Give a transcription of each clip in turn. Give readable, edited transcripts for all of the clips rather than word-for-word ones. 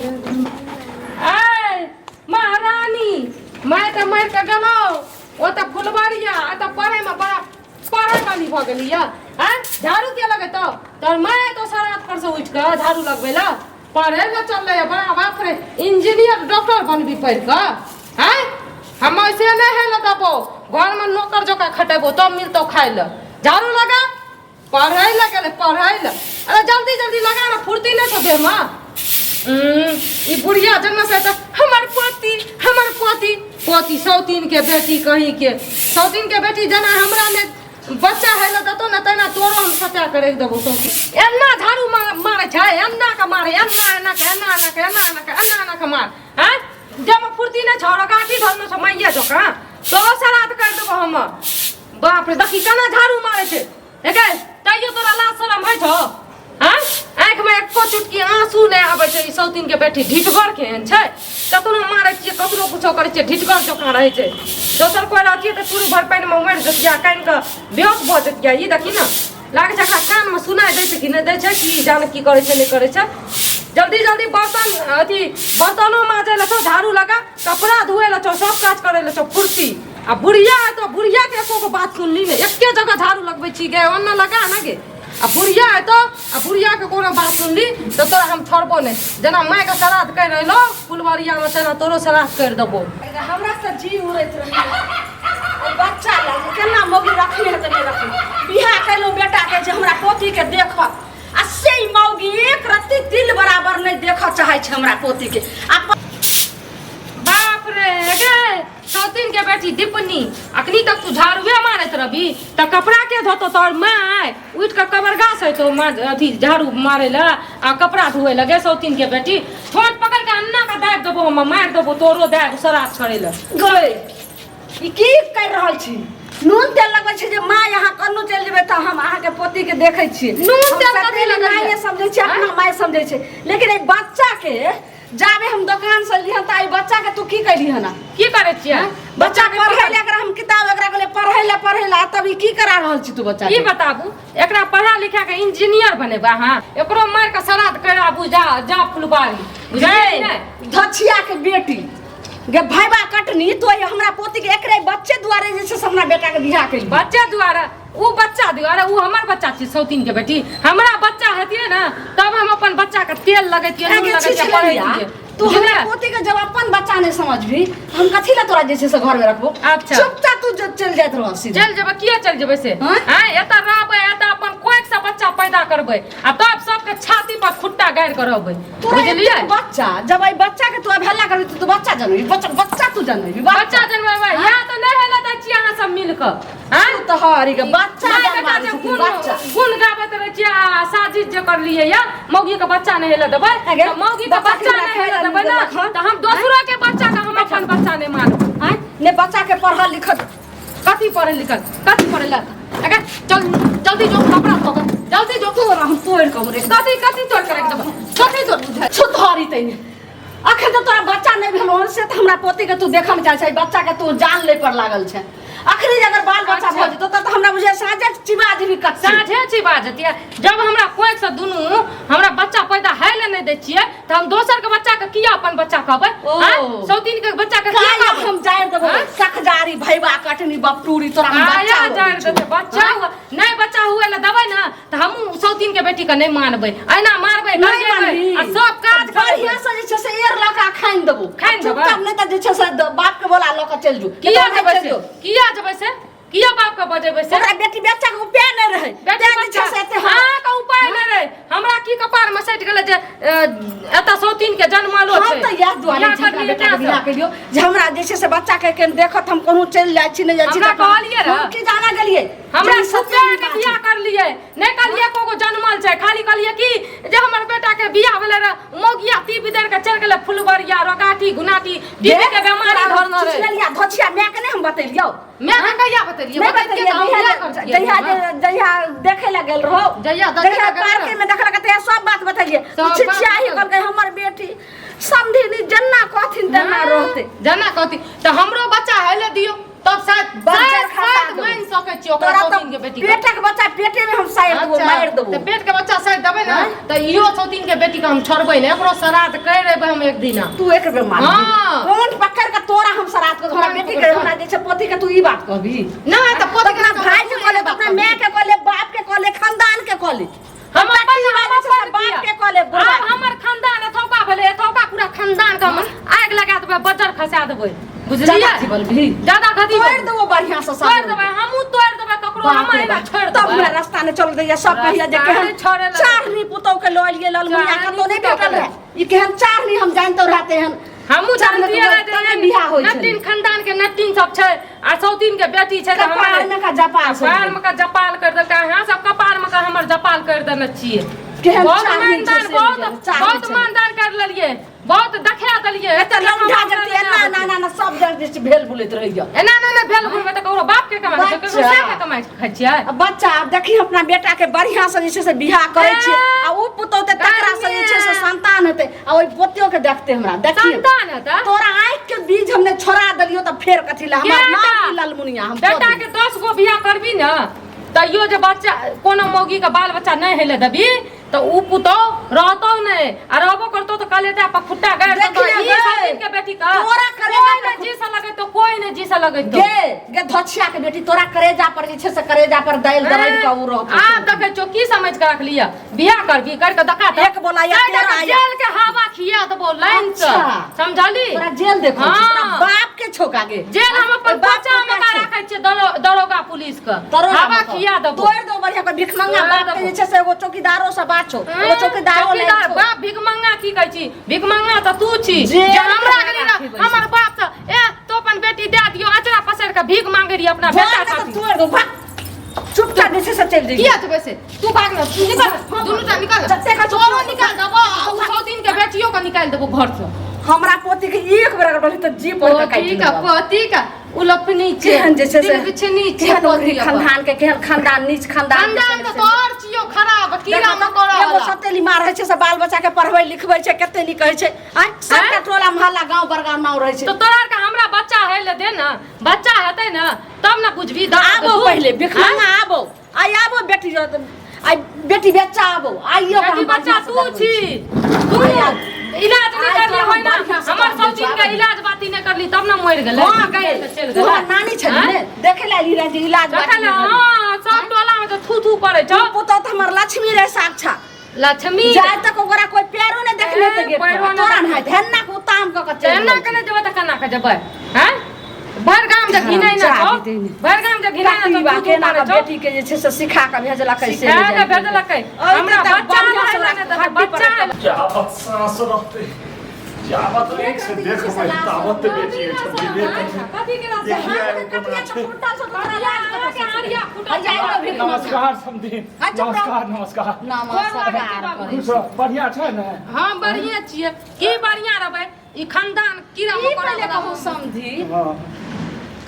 आय महारानी मैं तो मर के गलो ओ त फुलवारिया आ त पढ़े में बड़ा पढ़े वाली भ गेली है हैं झाड़ू के लगे तो मैं तो सारा पर से उठ के झाड़ू लगबेला पढ़े ला चल रहे बड़ा बाप रे इंजीनियर डॉक्टर बनबी पढ़ के हैं हम ऐसे नहीं है लगाबो घर में नौकर जोका खटेबो तब मिलतो खाए ल झाड़ू लगा पढ़े लगे पढ़े ल अरे जल्दी जल्दी लगा ना फुर्ती नहीं तो देह में ये बुढ़िया जन्म से तो हमार पोती पोती सौतीन के बेटी कहीं के सौतीन के बेटी जना हमरा में बच्चा है ल दतो न तना तोरो हम सत्या करे देबो सौती एन्ना झाड़ू मारे छै एन्ना का मारे एन्ना का मार हैं जब फुर्ती न छोड़ गाठी धरनो छ मैया जोका तो सरात कर देबो हम बाप रे देखी केना झाड़ू मारे छै देखे तइयो तोरा लाज शरम है छौ हां आंख में एक चुटकी आंसू नहीं आवे छै सौतीन के बेटी ढिठगर केहन छै कतनो मारे छियै कतनो कुछो करे छियै ढिठगर जोका रहे छै दोसर कोई रहतियै त पूरी भर पानी में मर जतिया कान के बेहोश भ जतिया ई देखी ना लागे छै कान में सुनाई दै छै कि नहीं दै छै कि जाने की करे छै नहीं करे छै जल्दी जल्दी बर्तन अथी बर्तनों माजे ल तो झाड़ू लगा कपड़ा धोए ल तो सब काज करे ल तो फुर्ती आ बुढ़िया है तो बुढ़िया के एको बात सुनली नहीं एके जगह झाड़ू लगबै छी गे ओन्ना लगा ना गे आ बुढ़िया है तो आ बुढ़िया के कोनो बात सुनली तो तोरा हम छोड़बो नहीं जना माय के श्राद्ध कर रहलो फुलवारिया में तेना तोरो श्राद्ध कर देबो हमरा से जी उड़ैत रही बच्चा लाग केना मौगी रखले त नहीं रखले बियाह कैलो बेटा के जे हमरा पोती के देख आ से मौगी एक रत्ती दिल बराबर नहीं देख चाहे छै हमरा पोती के बाप रे गे सौतीन के बेटी दीपनी अखनी तक तू झाड़ूए मारत रही त कपड़ा के धोतो तोर माय उठ के कबरगा से तो अथी झाड़ू मारे ला आ कपड़ा धोए लगे सौतीन के बेटी ठोट पकड़ के अन्ना का दाब देबो हम मार देबो तोरो दाब सरास करे ला गए ई की कर रहल छी नून तेल लगबै छै जे माँ यहाँ कन्नू चल जेबै त हम अहाँ के पोती के देखै छी नून तेल कथि लगै माय समझै छी अपना माय समझै छै लेकिन ए बच्चा के जाबे हम दुकान से लिहन त आई बच्चा के तू की कैली हना की करे छियै बच्चा के पढ़ै ले एकरा हम किताब एकरा के पढ़ै ले तब ई की करा रहल छी तू बच्चा की बताबू एकरा पढ़ा लिखा के इंजीनियर बनेबा हां एकरो मार के श्राद्ध कराबू जा फुलवारी बुझै धछिया के बेटी गे भाईबा कटनी तो हमरा पोती के एकरे बच्चे द्वारे जे छै हमरा बेटा के बियाह कैली बच्चे द्वारा वो बच्चा द्वारा वो हमार बच्चा छी सौतीन के बेटी हमरा बच्चा हतिए ना तब हम अपन बच्चा के तेल लगैतिए नून लगैतिए पढ़ैतिए तू हमरा पोती के जब अपन बच्चा नहीं समझबी हम कथि ला तोरा जे छै से घर में रखबो अच्छा चुपचाप तू चल जात रह सीधा चल जेबे किया चल जेबे से हां एता रहबे एता अपन कोई सा बच्चा पैदा करबे आ तब सब के छाती पर खुट्टा गाड़ के रहबे बुझलिए बच्चा जब आई बच्चा के तू हल्ला करबी तू बच्चा जनबी बच्चा तू जनबी बच्चा जनबे या तो नहीं हेला दै छी अहाँ सब मिल के हां तो हरी के बच्चा गुन गाबत रह छी साजिश जे कर लिए या मौगी के बच्चा नहीं हेला देबे मौगी के बच्चा नहीं हेला देबे ना तो हम दूसरा के बच्चा का हम अपन बच्चा नहीं मानब हैं ने बच्चा के पढ़ल लिखल कथि पढ़े ला अगर चल जल्दी जो कपड़ा धो जल्दी जो तोरा हम तोड़ के रे कथि तोड़ के रख देबे कथि तोड़ बुझा छुतहरी तैने अखन तो तोरा बच्चा नहीं भेल से त हमरा पोती के तू देखम चाहे छै बच्चा के तू जान ले पर लागल छै अखनी अगर बाल बच्चा भ जतो त हमरा बुझे साझे चिबा जीवी कत साझे चिबा जतिया जब हमरा कोई से दुनु हमरा बच्चा पैदा है ले नहीं दै छियै त हम दोसर के बच्चा के किया अपन बच्चा कहबै हां सौतीन के बच्चा के किया कहबै हम जाय देबो सखजारी भैबा कटनी बपटूरी तोरा हम बच्चा जाय देते बच्चा नहीं बच्चा हुए ले दबै ना त हम सौतीन के बेटी के नहीं मानबै एना मारबै नहीं मानबै आ सब काज बढ़िया से जे छै से एर लका खाइन देबो चुपचाप नहीं त जे छै से बाप के बोला लका चल जू किया देबै से किया बाप का बजेबे से ओकरा बेटी बच्चा के उपाय नहीं रहे बेटी बच्चा से हां का उपाय नहीं रहे हमरा की कपार में सट गेले जे एता सौतीन के जन्मलो छै हम त याद दुआरे झगड़ा बेटा के बियाह करियो जे हमरा जे छै से बच्चा के केन देखत हम कहूं चल जाय छी नहीं जाय छी हमरा कहलिए रे हम की जाना गेलिए हमरा सत्य के बियाह कर लिए नहीं कहलिए कोगो जन्मल छै खाली कहलिए कि जे हमर बेटा के बियाह भेले रे मोगिया टीबी देर के चल गेले फुलवरिया रोगाटी गुनाटी टीबी के बीमारी धरना रे चलिया धछिया मैं के नहीं हम बतेलियो मैं कहिया बतेलिए जहिया देखे ला गेल रहो जहिया पार्क में देखला के सब बात बतेलिए चिचियाही कहल के हमर बेटी समधिनी जन्ना कहथिन देना रहते जन्ना कहती त हमरो बच्चा है ले दियो तब शायद बच्चा खा दो। मान सके छी ओकरा तोरा सौतीन के बेटी पेट के बच्चा पेटे में हम शायद वो मार देबो। तो पेट के बच्चा शायद दबे ना तो इहो सौतीन के बेटी के हम छोड़बै ने एकरो श्राद्ध कर लेबै हम एक दिन। तू एक बेर मार कौन पकड़ के तोरा हम श्राद्ध को हमरा बेटी के हमरा जे छै पोती के तू ई बात कहबी ना तो पोती के भाई के कहले अपना मां के कहले बाप के कहले खानदान के कहले हम अपन बाप के कहले हमर खानदान एथौका भेले एथौका पूरा खानदान के हम आग लगा देबै बजर खसा देबै बुझलियै ज्यादा धती तोड़ देबो बढ़िया से सब तोड़ देबै हमहू तोड़ देबै ककरो हम एना छोड़ देबै तब हमरा रास्ता ने चल दैया सब कहिया जे केहन चारनी पुतौ के लऽ लिए ललमुनिया के तो नहीं भेटल है ई केहन चारनी हम जानतो रहते हन हमहू जानतियै रहते बियाह होय छै नटिन खानदान के नटिन सब छै आ सौतीन के बेटी छै त कपार में का जपाल कपार में का जपाल कर देलका हां सब कपार में का हमर जपाल कर देने छियै केहन बहुत मानदान कर लेलिए बहुत देखा देलिए एत लंघा जते ना ना ना सब जल्दी भेल बुलैत रहिया एना ना भेल बुलबै त ककरो बाप के कमाई छै ककरो से के कमाई खाइ छियै बच्चा अब देखी अपना बेटा के बढ़िया से जे से बियाह करे छै आ उ पुतौ ते तकरा से जे से संतान हेतै आ ओइ पोतियो के देखते हमरा देखी संतान हेतै तोरा आँख के बीज हमने छोड़ा देलियो त फेर कथि ला हमर नाम ललमुनिया हम बेटा के 10 गो बियाह करबी न तइयो जे बच्चा कोनो मौगी के बाल बच्चा नहीं हेले देबी तो उ पुतो रहतो नहीं आ रहबो करतो तो कलेजा पर फुट्टा गाड़ दो ई सौतीन के बेटी का तोरा करेजा कोई जी से लगे तो कोई नहीं जी से लगे तो गे धछिया के बेटी तोरा करेजा पर जे छै से करेजा पर दाइल दरद का उ रहतो आ देखे छो की समझ के रख लिया बियाह करबी कर के देखा एक बोला या तेरा जेल के हवा खिया देबो लाइन से समझली तोरा जेल देखो तोरा बाप के छोका गे जेल हम अपन बच्चा में का रखै छी दरोगा पुलिस के हवा खिया देबो तोड़ दो बढ़िया के भिखमंगा बाप के जे छै से एगो चौकीदारो से बाछो एगो चौकीदार बाप भिखमंगा की कहै छी भिखमंगा त तू छी जे हमरा गली हमर बाप से ए तो अपन बेटी दे दियो अचरा पसर के भीख मांगे रही अपना बेटा खातिर तोड़ दो चुपचाप जैसे से चल जाइए किया तो वैसे तू भाग ना निकल दोनों टा निकल जत्ते का चोरो निकाल देबो उ सौतीन के बेटियों का निकाल देबो घर से हमरा पोती के एक बेर अगर तो जी पर का काट का पोती का उलपनी छे केहन जैसे से पीछे नीचे पोती खानदान के केहन खानदान नीच खानदान तो और चियो खराब कीड़ा मकोड़ा एगो सतेली मार है छे से बाल बच्चा के पढ़बै लिखबै छे कते नी कहै छे आ सबटा टोला मोहल्ला गांव बरगांव नाउ रहै छे तो तोरा का हमरा बच्चा है ले दे ना बच्चा हेतै ना तब ना बुझबी आबो पहले भिखमंगा आबो आई आबो बेटी आई बेटी बच्चा आबो आइयो बेटी बच्चा तू छी तू इलाज नहीं करली होय ना हमर सौतीन के इलाज बाती नहीं करली तब ना मर गेलै हां गए चल गेलै तोहर नानी छली ने देखे ला ली रे इलाज बाती हां सब टोला में तो थू थू करे छ पुतो त हमर लक्ष्मी रे साक्षात लक्ष्मी जाय तक ओकरा कोई पैरो ने देखले त गेट तोरा न धन्ना को ताम क के धन्ना के जेबै त कना के जेबै हैं भर गांव जे घिनै ना छौ भर गांव जे घिनै ना छौ के ना बेटी के जे छै से सिखा के भेजला कैसे सिखा के भेजला कै हमरा बच्चा रहले त बच्चा क्या बात सांस रखते क्या बात एक से देख भाई दावत बेटी है छब्बी कथि के रास्ते नमस्कार समधी नमस्कार बढ़िया छै ने हां बढ़िया छियै की बढ़िया रहबै ई खानदान कीड़ा मकोड़ा वाला हो समधी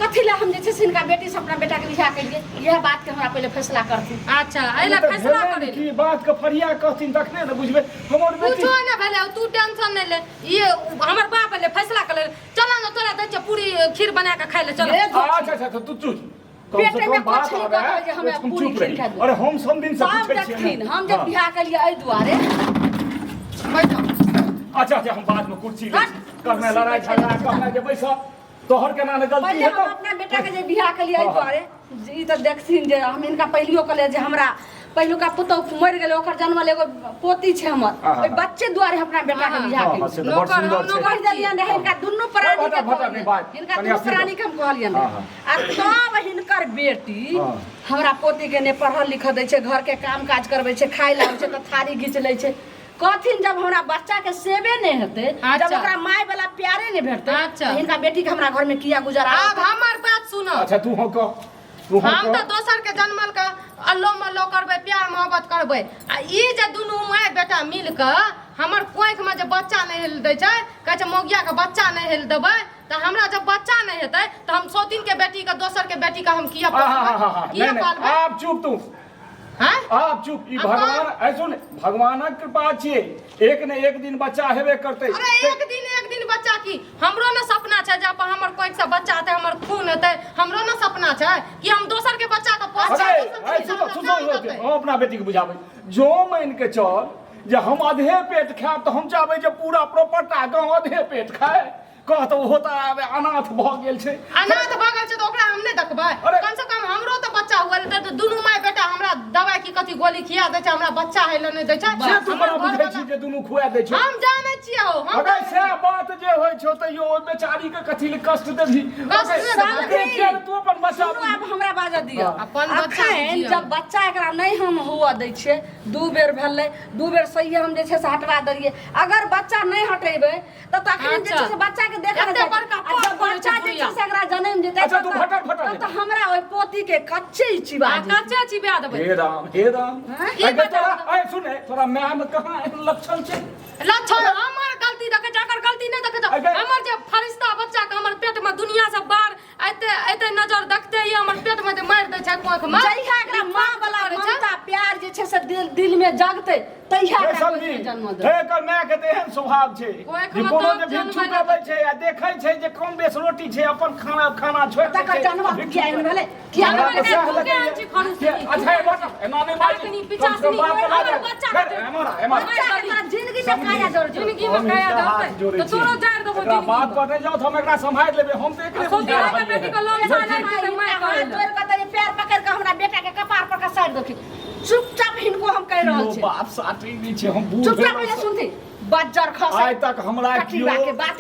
कथि ला हम जे छै सिनका बेटी से अपना बेटा के बियाह करिए यह बात के हमरा पहले फैसला करथि अच्छा एला फैसला करे की बात के फरिया कहथिन तखने न बुझबे हमर बेटी कुछो न भेले तू टेंशन नै ले ये हमर बाप ले फैसला कर ले चल न तोरा दै छ पूरी खीर बना के खाइ ले चल अच्छा तू चुप पेटे में कुछ नहीं कहै जे हमरा पूरी खीर खा दे अरे हम सब दिन से पूछै छियै हम जब बियाह करिए एहि दुआरे अच्छा हम बाद में कुर्सी ले करने लड़ाई झगड़ा करने जे बैसा तोहर केना ने गलती है हम अपना बेटा के जे बियाह कलिए एहि दुआरे ई त देखथिन जे हम इनका पहिलियो कले जे हमरा पहिलुका पुतौ मर गेलै ओकर जन्मल एगो पोती छै हमर ओइ बच्चे दुआरे अपना बेटा के बियाह कलिए नौकर नौकर देलियन इनका दुन्नु प्राणी के इनका दुन्नु प्राणी के हम कहलियन आ तब हिनकर बेटी हमरा पोती के ने पढ़ल लिखल दै छै घर के काम काज करबै छै खाइ लाबै छै त थारी घिच लै छै कथिन जब हमरा बच्चा के सेवे नहीं होते जब ओकरा माय वाला प्यारे नहीं भेटते इनका बेटी के हमरा घर में किया गुजारा अब हमर बात सुनो अच्छा तू हो को हम तो दोसर के जन्मल का अल्लो मल्लो करबै प्यार मोहब्बत करबै आ ई जे दुनू माय बेटा मिल के हमर कोंख में जे बच्चा नहीं हेल दै छै कहै छै मौगिया के बच्चा नहीं हेल देबै त हमरा जब बच्चा नहीं हेतै त हम सौतीन के बेटी के दोसर के बेटी का हम किया पालबै आप चुप तू हां आप चुप ई भगवान ऐसो भगवानक कृपा छियै एक ने एक दिन बच्चा हेबे करतै अरे एक दिन बच्चा की हमरो ना सपना छै जे हमर कोई से बच्चा हेतै हमर खून हेतै हमरो ना सपना छै कि हम दोसर के बच्चा के पोसबै हम अपना बेटी के बुझाबै जो मान के चल जे हम आधे पेट खाएब तो हम चाहबै जे पूरा प्रॉपर्टी गांव आधे पेट खाए कहत ओहो त अनाथ भ गेल छै अनाथ भ गेल छै त ओकरा हम नै देखबै कम से कम हमरो त बच्चा हुआ रहतै त दुनू माय बेटा हमरा दवाई की कथि गोली खिया दै छै हमरा बच्चा हेले नै दै छै से तू बड़ा बुझै छी जे दुनू खुआ दै छै हम जानै छियै हो हम अगर से बात जे होय छौ त यो ओय बेचारी के कथि ले कष्ट देबी तू अपन बच्चा अब हमरा बाजा दियो अपन बच्चा जब बच्चा एकरा नहीं हम हुआ दै छियै 2 बेर भेलै 2 बेर सही हम जे छै से हटवा दरिए अगर बच्चा नहीं हटेबै त तखन जे छै से बच्चा के देखा बच्चा जे छै से एकरा जन्म देतै त हमरा ओइ पोती के कच्चे चिबा कच्चे चिबा देबै हे राम अगर तोरा ए सुन तोरा माय में कहां लक्षण छै लक्षण हमर गलती देखे जाकर गलती नहीं देखे हमर जे फरिश्ता बच्चा के हमर पेट में दुनिया से बाहर एते नजर देखते ही हमर पेट में मार दे छै कोख में जइहा एकरा मां वाला ममता प्यार जे छै से दिल में जगते तइहा एकरा जन्म दे हे कर माय के एहन स्वभाव छै जे कोनो जे भिक्षु कबै छै आ देखै छै जे कम बेस रोटी छै अपन खाना छोड़ दै छै जन्म किया एहन भेलै किया के आंची खरुसी अच्छा बता एना नहीं बाजी कनी 85 हमर बच्चा एमरा जिंदगी में काया जोड़ जिंदगी में काया जोड़ते तो तोरो जाड़ देबो जिंदगी बात पर नहीं जाओ हम एकरा संभाल लेबे हम तो एकरे सोची के बेटी के लोन साला के मैं कहल तोर कतै पैर पकड़ के हमरा बेटा के कपार पर का साइड देखी चुपचाप हिनको हम कह रहल छी बाप साटी नहीं छै हम बूढ़ चुपचाप पहले सुनथी बज्जर खसे आइ तक हमरा कियो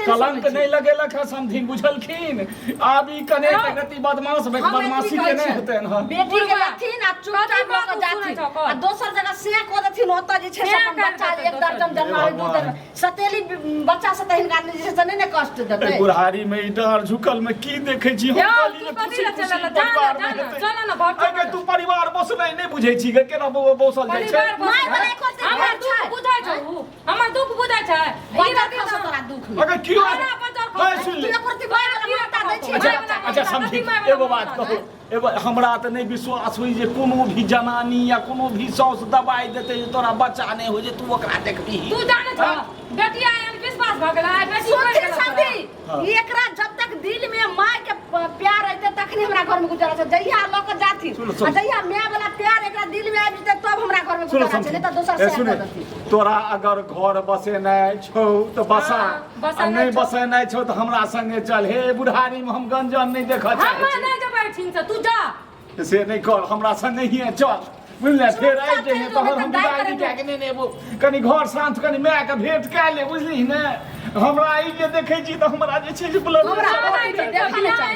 कलंक नहीं लगेलक है समझी बुझलखिन आब ई कने गति बदमाश बदमाशी के नहीं हेतै न बेटी के लथिन आ चुपचाप लोग जाथिन आ दोसर जगह से को देथिन ओत जे छै अपन बच्चा एक दर्जन जन्मावे 2 दर्जन सतेली बच्चा से तहिन गान जे छै ने कष्ट देतै बुढ़ारी में ई डर झुकल में की देखै छी हम तू कथि ले चलल चल ना भट अगे तू परिवार बसलै नहीं बुझै छी केना बसल जाइ छै माय बने को हमर दुख बुझाइ छौ हमर दुख बुझाइ छै ई रति तोरा दुख अगर क्यों नहीं सुन ले प्रति भाई वाला माता दै छी अच्छा समझी एगो बात कहू एगो हमरा त नहीं विश्वास होई जे कोनो भी जनानी या कोनो भी सौस दवाई देते जे तोरा बच्चा नहीं हो जे तू ओकरा देखबी तू जाने छ बेटिया एहन विश्वास भ गेला बेटी सुनथी समझी एकरा जब तक दिल में माय के प्यार रहते तखनी हमरा घर में गुजारा छै जइया लोक जाथी आ जइया माय वाला प्यार एकरा दिल में आबि जते तब हमरा घर में गुजारा छै नहीं त दोसर से करती तोरा अगर घर बसेनाइ छौ त बसा आ नहीं बसेनाइ छौ त हमरा संगे चल हे बुढ़ारी में हम गंजन नहीं देख चाहै हम नहीं जबै छिन से तू जा से नहीं कर हमरा संगे ही चल बुझले फेर आइ जे तोहर हम विदाई के के नेबो कनी घर शांत कनी माय के भेंट क ले बुझली ने हमरा ई जे देखै छी त हमरा जे छै ब्लड हमरा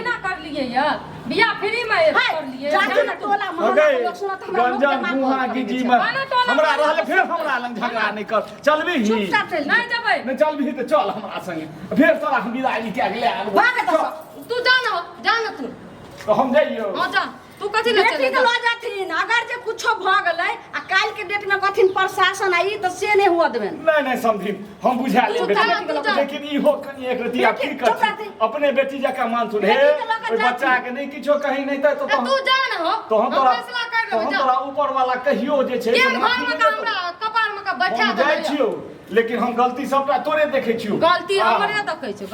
ना कर लिए या बियाह फ्री में कर लिए जाके न टोला मोहल्ला के लोग सुनत हमरा गंजन गुहा की जी में हमरा रहले फेर हमरा लंग झगड़ा नहीं कर चलबी ही चुपचाप चल नहीं जबै नहीं चलबी त चल हमरा संगे फेर तोरा हम विदाई के ले आब भाग त तू जान तू तो हम जाइयो हां जा तू कथि ले बेटी के लो जाथिन अगर जे कुछो भ गेलै आ काल के डेट में कथिन प्रशासन आई त से नहीं हुआ देबे नहीं समझी हम बुझा ले बेटी लेकिन ई हो कनी एक रति आप की कर अपने बेटी जका मान सुन हे बच्चा के नहीं किछो कहीं नहीं त तो तू जान हो तो हम फैसला कर लेबे तोरा ऊपर वाला कहियो जे छै से घर में का हमरा कपार में का बैठा दे छियो लेकिन हम गलती सबटा तोरे देखै छियो गलती हमरे देखै छै